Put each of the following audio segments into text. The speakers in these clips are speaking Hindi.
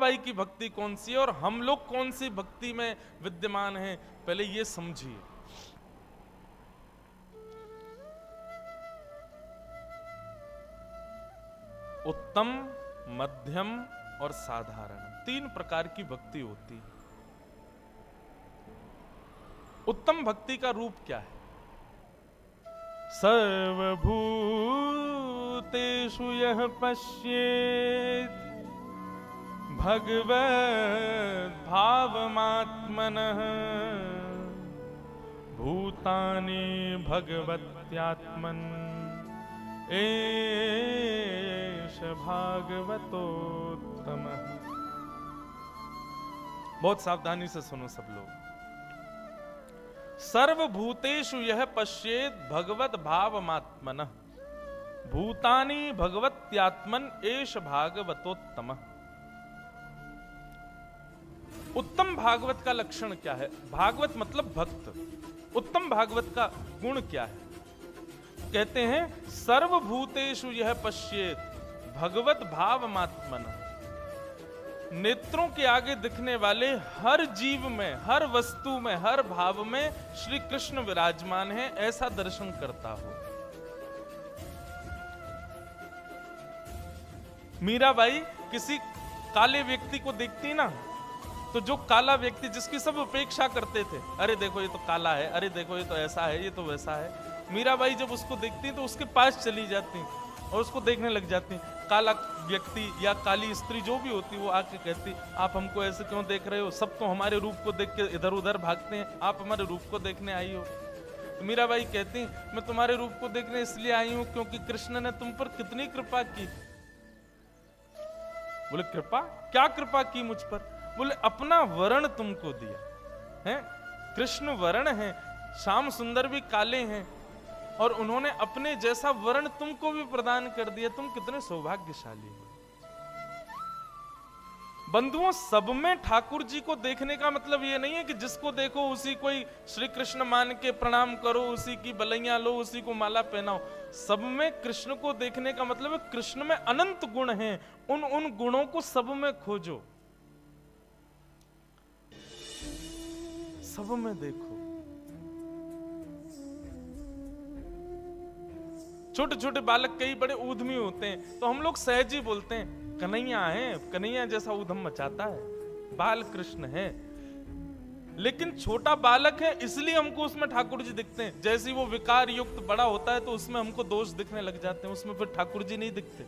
मीराबाई की भक्ति कौन सी है और हम लोग कौन सी भक्ति में विद्यमान हैं, पहले ये समझिए। उत्तम, मध्यम और साधारण, 3 प्रकार की भक्ति होती है। उत्तम भक्ति का रूप क्या है? सर्वभूतेषु यः पश्येत् भगवद् भावमात्मनः भूतानि भगवत्यात्मन् एष भागवतोत्तमः। बहुत सावधानी से सुनो सब लोग। सर्वभूतेषु यः पश्येत् भगवद् भावमात्मनः भूतानि भगवत्यात्मन् एष भागवतोत्तमः। उत्तम भागवत का लक्षण क्या है? भागवत मतलब भक्त। उत्तम भागवत का गुण क्या है? कहते हैं सर्वभूतेषु यः पश्येत् भगवत भावमात्मनः। नेत्रों के आगे दिखने वाले हर जीव में, हर वस्तु में, हर भाव में श्री कृष्ण विराजमान है, ऐसा दर्शन करता हो। मीराबाई किसी काले व्यक्ति को देखती ना, तो जो काला व्यक्ति जिसकी सब उपेक्षा करते थे, अरे देखो ये तो काला है, अरे देखो ये तो ऐसा है, ये तो वैसा है, मीराबाई जब उसको देखती तो उसके पास चली जाती और उसको देखने लग जाती। काला व्यक्ति या काली स्त्री जो भी होती वो आके कहती, आप हमको ऐसे क्यों देख रहे हो? सब तो हमारे रूप को देख के इधर उधर भागते हैं, आप हमारे रूप को देखने आई हो। तो मीराबाई कहती, मैं तुम्हारे रूप को देखने इसलिए आई हूं क्योंकि कृष्ण ने तुम पर कितनी कृपा की। बोले कृपा? क्या कृपा की मुझ पर? बोले अपना वर्ण तुमको दिया है। कृष्ण वर्ण है, श्याम सुंदर भी काले हैं और उन्होंने अपने जैसा वर्ण तुमको भी प्रदान कर दिया। तुम कितने सौभाग्यशाली हो। बंधुओं, सब में ठाकुर जी को देखने का मतलब ये नहीं है कि जिसको देखो उसी को ही श्री कृष्ण मान के प्रणाम करो, उसी की बलैया लो, उसी को माला पहनाओ। सब में कृष्ण को देखने का मतलब है कृष्ण में अनंत गुण हैं, उन गुणों को सब में खोजो, सब में देखो। छोटे छोटे बालक कई बड़े ऊधमी होते हैं तो हम लोग सहज ही बोलते हैं कन्हैया है, कन्हैया जैसा ऊधम मचाता है, बाल कृष्ण है। लेकिन छोटा बालक है इसलिए हमको उसमें ठाकुर जी दिखते हैं। जैसे वो विकार युक्त बड़ा होता है तो उसमें हमको दोष दिखने लग जाते हैं, उसमें फिर ठाकुर जी नहीं दिखते।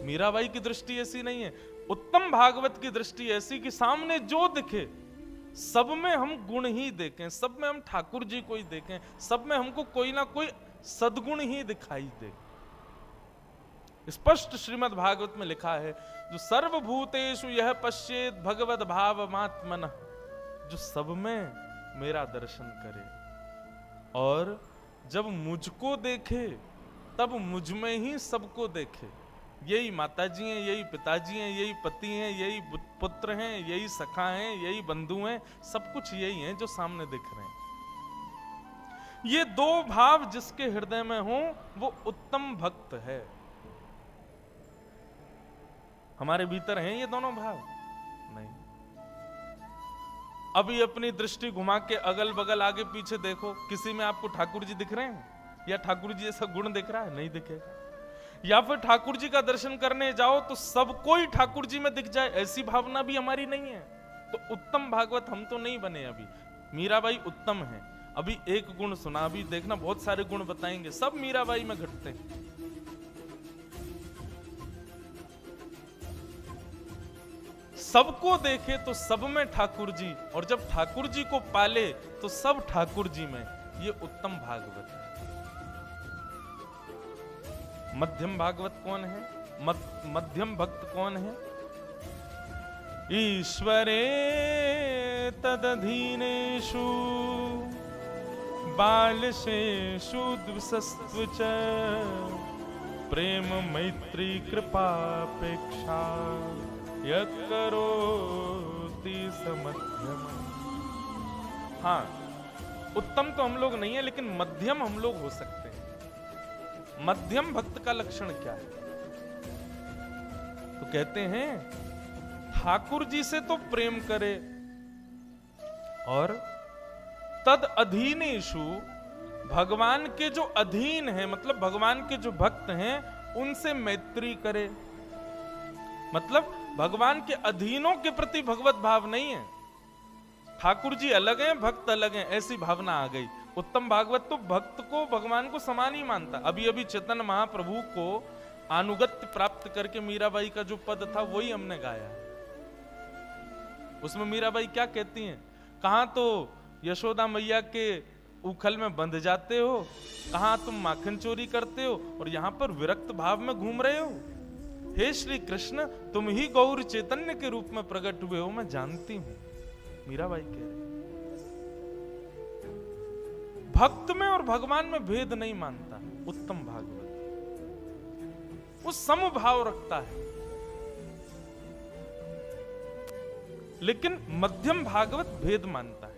मीराबाई की दृष्टि ऐसी नहीं है। उत्तम भागवत की दृष्टि ऐसी कि सामने जो दिखे सब में हम गुण ही देखें, सब में हम ठाकुर जी को ही देखें, सब में हमको कोई ना कोई सद्गुण ही दिखाई दे। स्पष्ट श्रीमद् भागवत में लिखा है, जो सर्वभूतेषु यह पश्येत भगवद भावमात्मनः, जो सब में मेरा दर्शन करे और जब मुझको देखे तब मुझ में ही सबको देखे। यही माताजी हैं, यही पिताजी हैं, यही पति हैं, यही पुत्र हैं, यही सखा हैं, यही बंधु हैं, सब कुछ यही हैं जो सामने दिख रहे हैं। ये दो भाव जिसके हृदय में हो वो उत्तम भक्त है। हमारे भीतर हैं ये दोनों भाव? नहीं। अभी अपनी दृष्टि घुमा के अगल बगल आगे पीछे देखो, किसी में आपको ठाकुर जी दिख रहे हैं या ठाकुर जी जैसा गुण दिख रहा है? नहीं दिखेगा। या फिर ठाकुर जी का दर्शन करने जाओ तो सबको ही ठाकुर जी में दिख जाए, ऐसी भावना भी हमारी नहीं है। तो उत्तम भागवत हम तो नहीं बने। अभी मीराबाई उत्तम है, अभी एक गुण सुना, अभी देखना बहुत सारे गुण बताएंगे, सब मीराबाई में घटते हैं। सबको देखे तो सब में ठाकुर जी, और जब ठाकुर जी को पाले तो सब ठाकुर जी में। ये उत्तम भागवत है। मध्यम भागवत कौन है? मध्यम भक्त कौन है? ईश्वरे तदधीनेषु बालशेषु द्विषस्त्व च प्रेम मैत्री कृपापेक्षा यत् करोति स मध्यम। हाँ, उत्तम तो हम लोग नहीं है लेकिन मध्यम हम लोग हो सकते हैं। मध्यम भक्त का लक्षण क्या है? तो कहते हैं ठाकुर जी से तो प्रेम करे और तद अधीनेषु भगवान के जो अधीन है, मतलब भगवान के जो भक्त हैं उनसे मैत्री करे। मतलब भगवान के अधीनों के प्रति भगवत भाव नहीं है। ठाकुर जी अलग हैं, भक्त अलग हैं, ऐसी भावना आ गई। उत्तम भागवत तो भक्त को भगवान को समान ही मानता। अभी अभी चैतन्य महाप्रभु को अनुगत्य प्राप्त करके मीराबाई का जो पद था वही हमने गाया। उसमें मीराबाई क्या कहती हैं, कहां तो यशोदा मैया के उखल में बंध जाते हो, कहां तुम माखन चोरी करते हो, और यहां पर विरक्त भाव में घूम रहे हो। हे श्री कृष्ण, तुम ही गौर चैतन्य के रूप में प्रकट हुए हो, मैं जानती हूं। मीराबाई कह रही, भक्त में और भगवान में भेद नहीं मानता उत्तम भागवत, वो समभाव रखता है। लेकिन मध्यम भागवत भेद मानता है।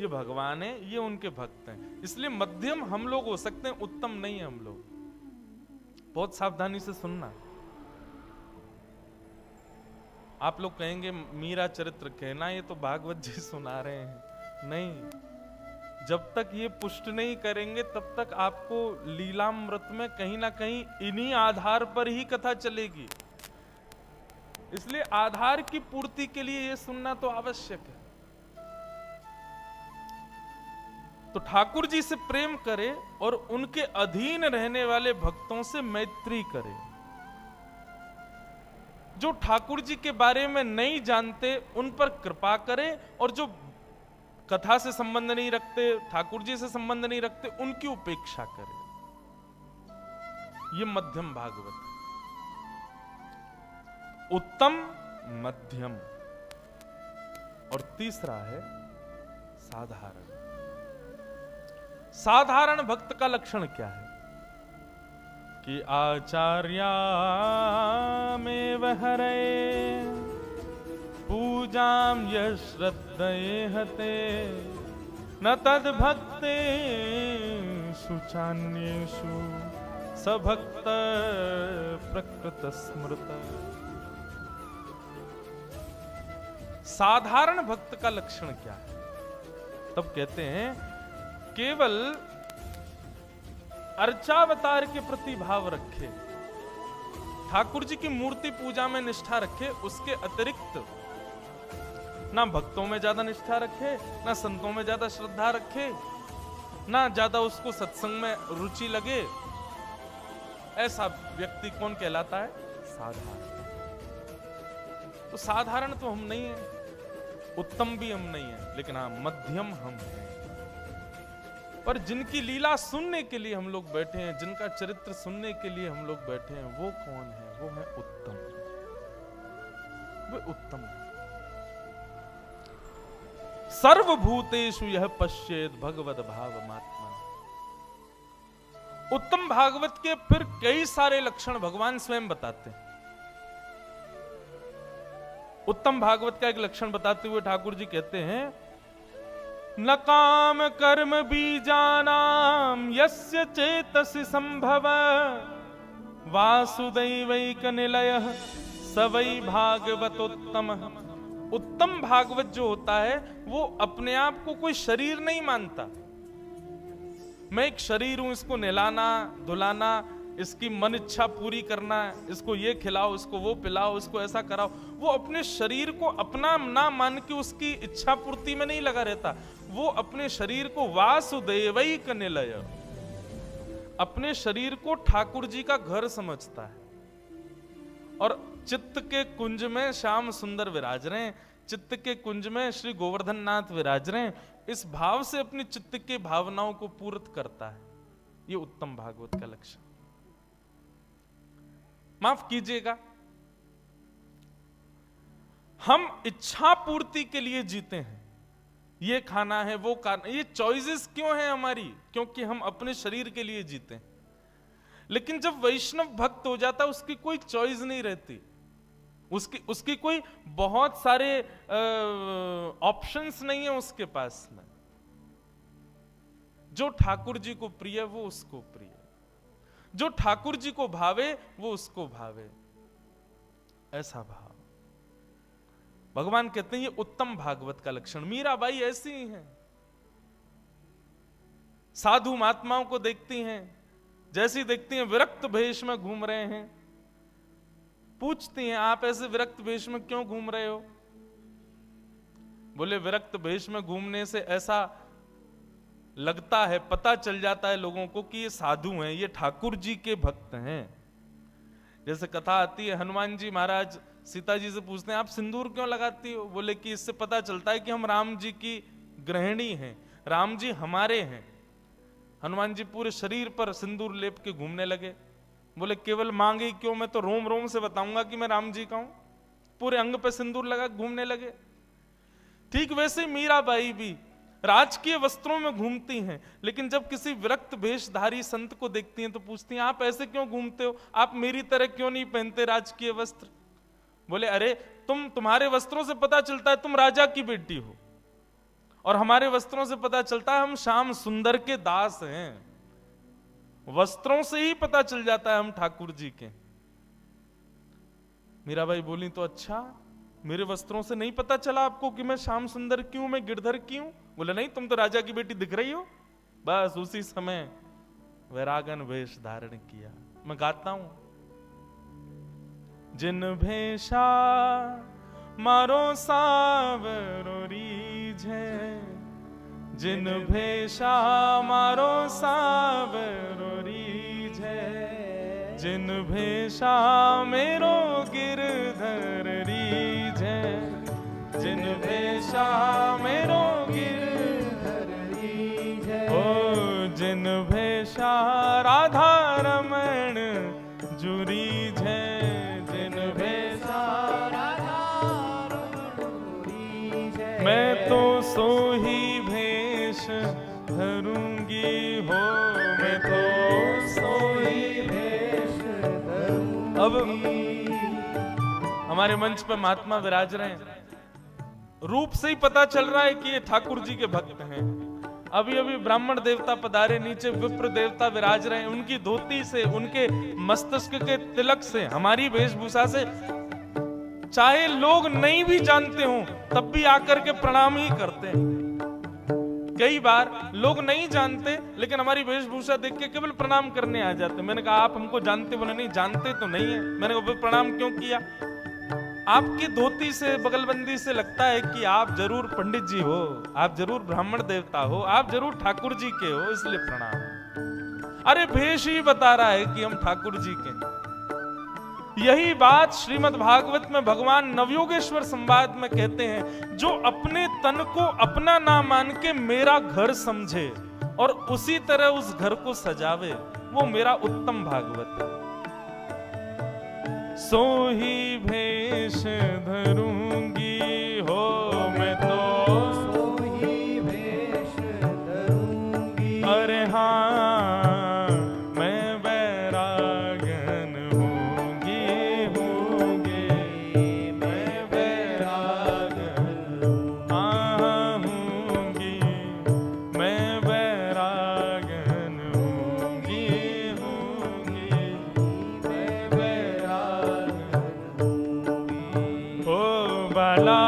ये भगवान है, ये उनके भक्त हैं, इसलिए मध्यम हम लोग हो सकते हैं, उत्तम नहीं है हम लोग। बहुत सावधानी से सुनना। आप लोग कहेंगे मीरा चरित्र कहना, ये तो भागवत जी सुना रहे हैं। नहीं, जब तक ये पुष्ट नहीं करेंगे तब तक आपको लीलामृत में कहीं ना कहीं इन्हीं आधार पर ही कथा चलेगी। इसलिए आधार की पूर्ति के लिए ये सुनना तो आवश्यक है। तो ठाकुर जी से प्रेम करे और उनके अधीन रहने वाले भक्तों से मैत्री करे। जो ठाकुर जी के बारे में नहीं जानते उन पर कृपा करे, और जो कथा से संबंध नहीं रखते, ठाकुर जी से संबंध नहीं रखते, उनकी उपेक्षा करे। ये मध्यम भागवत, उत्तम, मध्यम। और तीसरा है साधारण। साधारण भक्त का लक्षण क्या है कि आचार्या में वहरे पूजाम यश्रद्धये हते न तद भक्ते सुचान्येषु सभक्त प्रकृत स्मृत। साधारण भक्त का लक्षण क्या है? तब कहते हैं केवल अर्चावतार के प्रति भाव रखे, ठाकुर जी की मूर्ति पूजा में निष्ठा रखे, उसके अतिरिक्त ना भक्तों में ज्यादा निष्ठा रखे, ना संतों में ज्यादा श्रद्धा रखे, ना ज्यादा उसको सत्संग में रुचि लगे। ऐसा व्यक्ति कौन कहलाता है? साधारण। तो साधारण तो हम नहीं है, उत्तम भी हम नहीं है, लेकिन हाँ मध्यम हम हैं। पर जिनकी लीला सुनने के लिए हम लोग बैठे हैं, जिनका चरित्र सुनने के लिए हम लोग बैठे हैं, वो कौन है? वो है उत्तम। वो उत्तम है। सर्वभूतेषु यह पश्येत भगवद भावमात्मा। उत्तम भागवत के फिर कई सारे लक्षण भगवान स्वयं बताते हैं। उत्तम भागवत का एक लक्षण बताते हुए ठाकुर जी कहते हैं, न काम कर्म बीजानाम यस्य चेतसि संभव वासुदैवैक निलयः स वै भागवतोत्तमः। उत्तम भागवत जो होता है वो अपने आप को कोई शरीर नहीं मानता। मैं एक शरीर हूं, इसको नहलाना धुलाना, इसकी मन इच्छा पूरी करना, इसको ये खिलाओ, इसको वो पिलाओ, इसको ऐसा कराओ। वो अपने शरीर को अपना ना मान के उसकी इच्छा पूर्ति में नहीं लगा रहता। वो अपने शरीर को वासुदेवैक निलय, अपने शरीर को ठाकुर जी का घर समझता है। और चित्त के कुंज में श्याम सुंदर विराज रहे हैं, चित्त के कुंज में श्री गोवर्धन नाथ विराज रहे हैं, इस भाव से अपनी चित्त के भावनाओं को पूर्त करता है। ये उत्तम भागवत का लक्षण। माफ कीजिएगा, हम इच्छा पूर्ति के लिए जीते हैं, ये खाना है वो खाना, ये चॉइसेस क्यों हैं हमारी? क्योंकि हम अपने शरीर के लिए जीते हैं। लेकिन जब वैष्णव भक्त हो जाता है उसकी कोई चॉइस नहीं रहती, उसकी कोई बहुत सारे ऑप्शंस नहीं है उसके पास में। जो ठाकुर जी को प्रिय है वो उसको प्रिय, जो ठाकुर जी को भावे वो उसको भावे, ऐसा भाव। भगवान कहते हैं ये उत्तम भागवत का लक्षण। मीराबाई ऐसी ही हैं, साधु महात्माओं को देखती हैं, जैसी देखती हैं विरक्त भेष में घूम रहे हैं, पूछती हैं आप ऐसे विरक्त भेष में क्यों घूम रहे हो? बोले विरक्त भेष में घूमने से ऐसा लगता है, पता चल जाता है लोगों को कि ये साधु हैं, ये ठाकुर जी के भक्त हैं। जैसे कथा आती है, हनुमान जी महाराज सीता जी से पूछते हैं आप सिंदूर क्यों लगाती हो? बोले कि इससे पता चलता है कि हम राम जी की गृहिणी हैं, राम जी हमारे हैं। हनुमान जी पूरे शरीर पर सिंदूर लेप के घूमने लगे। बोले केवल मांगे क्यों, मैं तो रोम रोम से बताऊंगा कि मैं राम जी का हूं। पूरे अंग पे सिंदूर लगा घूमने लगे। ठीक वैसे मीराबाई भी राजकीय वस्त्रों में घूमती हैं, लेकिन जब किसी विरक्त भेषधारी संत को देखती हैं तो पूछती हैं आप ऐसे क्यों घूमते हो, आप मेरी तरह क्यों नहीं पहनते राजकीय वस्त्र? बोले अरे तुम्हारे वस्त्रों से पता चलता है तुम राजा की बेटी हो, और हमारे वस्त्रों से पता चलता है हम श्याम सुंदर के दास हैं। वस्त्रों से ही पता चल जाता है हम ठाकुर जी के। मीराबाई बोली तो अच्छा, मेरे वस्त्रों से नहीं पता चला आपको कि मैं श्याम सुंदर क्यों, मैं गिरधर क्यों? बोले नहीं, तुम तो राजा की बेटी दिख रही हो। बस उसी समय वैरागन वेश धारण किया। मैं गाता हूं, जिन भेषा मारो सावरो रीझे, जिन भेषा मारो सावरो रीझे, जिन भेषा मेरो गिरधर रीझे, जिन भेषा मेरो गिरधर रीझे, ओ जिन भेषा राधा रमण जुरीझे, जिन भेषा राधा रमण जुरीझे, मैं तो सोही भेष धरूंगी हो, मैं तो सोही भेष धरूंगी। अब हमारे मंच पर महात्मा विराज रहे हैं, रूप से ही पता चल रहा है कि ये ठाकुर जी के भक्त हैं। अभी अभी ब्राह्मण देवता पधारे, नीचे विप्र देवता विराज रहे हैं। उनकी धोती से, उनके मस्तक के तिलक से, हमारी वेशभूषा से चाहे लोग नहीं भी जानते हो तब भी आकर के प्रणाम ही करते हैं। कई बार लोग नहीं जानते लेकिन हमारी वेशभूषा देख के केवल प्रणाम करने आ जाते। मैंने कहा आप हमको जानते? बोले नहीं, जानते तो नहीं है। मैंने कहा प्रणाम क्यों किया? आपकी धोती से, बगलबंदी से लगता है कि आप जरूर पंडित जी हो, आप जरूर ब्राह्मण देवता हो, आप जरूर ठाकुर जी के हो, इसलिए प्रणाम। अरे भेष ही बता रहा है कि हम ठाकुर जी के हैं। यही बात श्रीमद् भागवत में भगवान नवयोगेश्वर संवाद में कहते हैं, जो अपने तन को अपना ना मान के मेरा घर समझे और उसी तरह उस घर को सजावे, वो मेरा उत्तम भागवत है। सोही भेष धरूंगी हो, मैं तो सोही भेष धरूंगी। अरे हाँ, मैं बैरागन होंगी, मैं बैरागन होंगी, मैं बैरागन होंगी, मैं बैरागन हो बाला।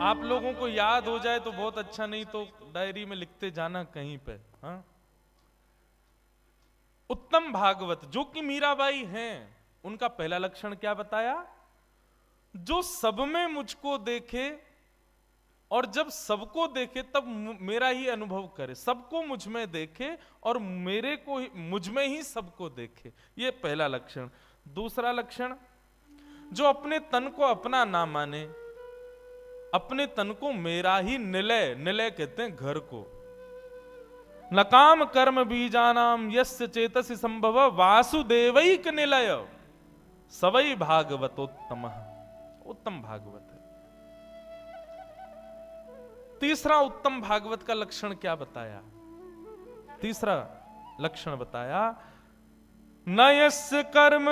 आप लोगों को याद हो जाए तो बहुत अच्छा, नहीं तो डायरी में लिखते जाना कहीं पे। हाँ, उत्तम भागवत जो कि मीराबाई हैं, उनका पहला लक्षण क्या बताया? जो सब में मुझको देखे और जब सबको देखे तब मेरा ही अनुभव करे, सबको मुझ में देखे और मेरे को मुझ में ही सबको देखे, ये पहला लक्षण। दूसरा लक्षण, जो अपने तन को अपना ना माने, अपने तन को मेरा ही निलय, निलय कहते हैं घर को, न काम कर्म बीजानाम यस्य चेतसि संभव वासुदेवैक निलय। सवई भागवतोत्तम, उत्तम भागवत है। तीसरा उत्तम भागवत का लक्षण क्या बताया? तीसरा लक्षण बताया, न यस्य कर्म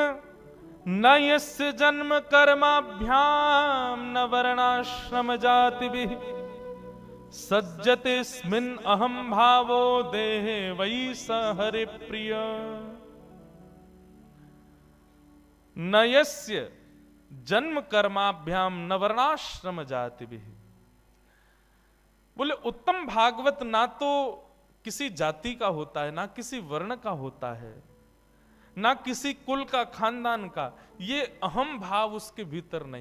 न यस्य जन्म कर्माभ्याम न वर्णाश्रम जातिभिः सज्जते स्मिन् अहम भावो देहे वै स हरि प्रिय। न यस्य जन्म कर्माभ्याम न वर्णाश्रम जातिभिः, बोले उत्तम भागवत ना तो किसी जाति का होता है, ना किसी वर्ण का होता है, ना किसी कुल का, खानदान का। ये अहम भाव उसके भीतर नहीं।